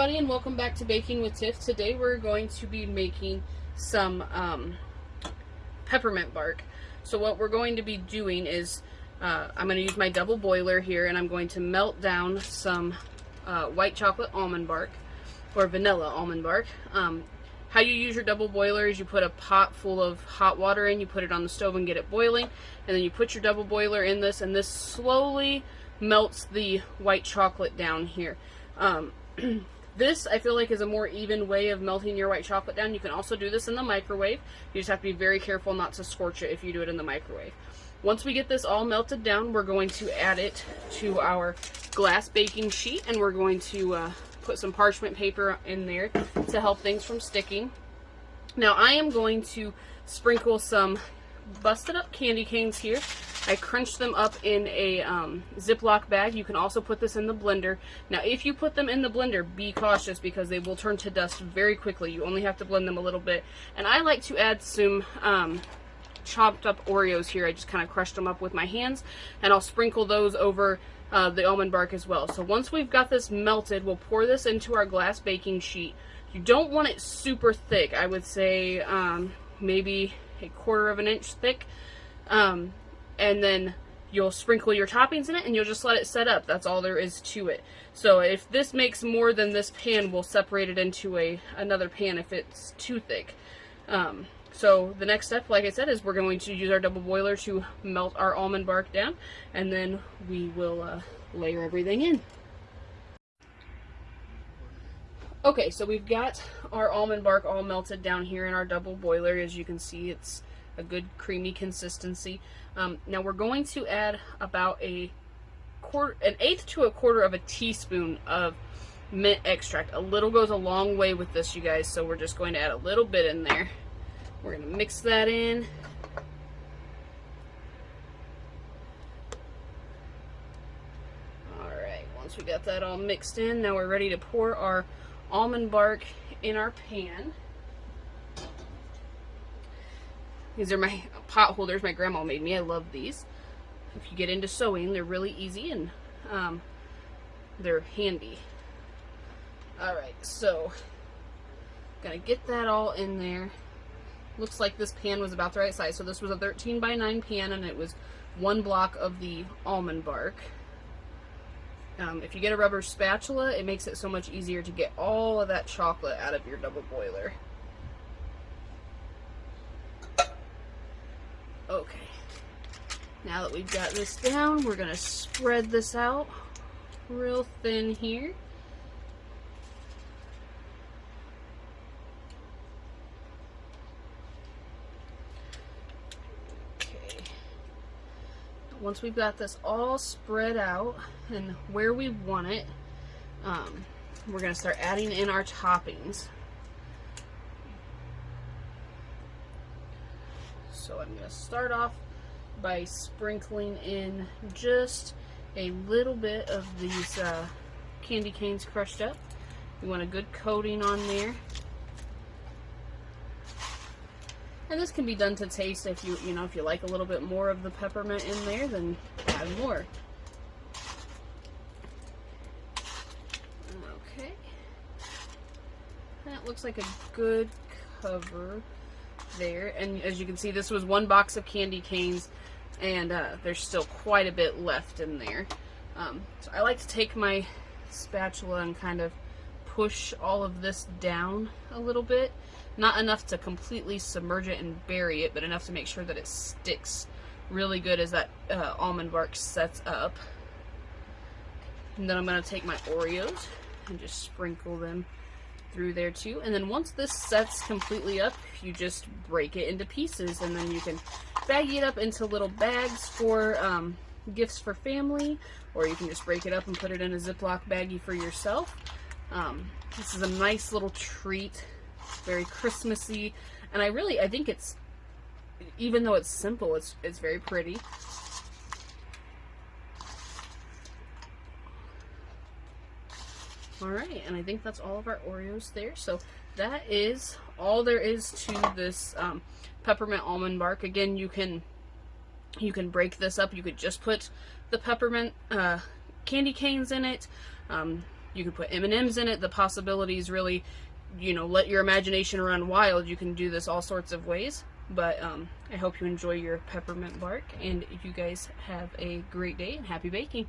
everybody, and welcome back to Baking with Tiff. Today we're going to be making some peppermint bark. So what we're going to be doing is I'm going to use my double boiler here, and I'm going to melt down some white chocolate almond bark or vanilla almond bark. How you use your double boiler is you put a pot full of hot water in, you put it on the stove and get it boiling, and then you put your double boiler in this, and this slowly melts the white chocolate down here. This I feel like is a more even way of melting your white chocolate down. You can also do this in the microwave. You just have to be very careful not to scorch it if you do it in the microwave. Once we get this all melted down, we're going to add it to our glass baking sheet, and we're going to put some parchment paper in there to help things from sticking. Now I am going to sprinkle some busted up candy canes here. I crunched them up in a Ziploc bag. You can also put this in the blender. Now if you put them in the blender, be cautious because they will turn to dust very quickly. You only have to blend them a little bit. And I like to add some chopped up Oreos here. I just kind of crushed them up with my hands, and I'll sprinkle those over the almond bark as well. So once we've got this melted, we'll pour this into our glass baking sheet. You don't want it super thick. I would say maybe 1/4 of an inch thick. And then you'll sprinkle your toppings in it, and you'll just let it set up. That's all there is to it. So if this makes more than this pan, we'll separate it into another pan if it's too thick. So the next step, like I said, is we're going to use our double boiler to melt our almond bark down, and then we will layer everything in. Okay, so we've got our almond bark all melted down here in our double boiler. As you can see, it's a good creamy consistency. Now we're going to add about an 1/8 to 1/4 of a teaspoon of mint extract. A little goes a long way with this, you guys, so we're just going to add a little bit in there. We're going to mix that in. Alright, once we got that all mixed in, now we're ready to pour our almond bark in our pan. These are my pot holders my grandma made me. I love these. If you get into sewing, they're really easy and they're handy. Alright, so gonna get that all in there. Looks like this pan was about the right size. So this was a 13 by 9 pan, and it was 1 block of the almond bark. If you get a rubber spatula, it makes it so much easier to get all of that chocolate out of your double boiler. Okay, now that we've got this down, we're going to spread this out real thin here. Okay, once we've got this all spread out and where we want it, we're going to start adding in our toppings. So I'm going to start off by sprinkling in just a little bit of these candy canes crushed up. We want a good coating on there. And this can be done to taste. If you know, if you like a little bit more of the peppermint in there, then add more. Okay. That looks like a good cover there, and as you can see, this was 1 box of candy canes, and there's still quite a bit left in there. So I like to take my spatula and kind of push all of this down a little bit, not enough to completely submerge it and bury it, but enough to make sure that it sticks really good as that almond bark sets up. And then I'm going to take my Oreos and just sprinkle them through there too, and then once this sets completely up, you just break it into pieces, and then you can bag it up into little bags for gifts for family, or you can just break it up and put it in a Ziploc baggie for yourself. This is a nice little treat, very Christmassy, and I think it's, even though it's simple, it's very pretty. Alright, and I think that's all of our Oreos there. So that is all there is to this peppermint almond bark. Again, you can break this up. You could just put the peppermint candy canes in it. You could put M&Ms in it. The possibilities really, you know, let your imagination run wild. You can do this all sorts of ways. But I hope you enjoy your peppermint bark, and you guys have a great day and happy baking.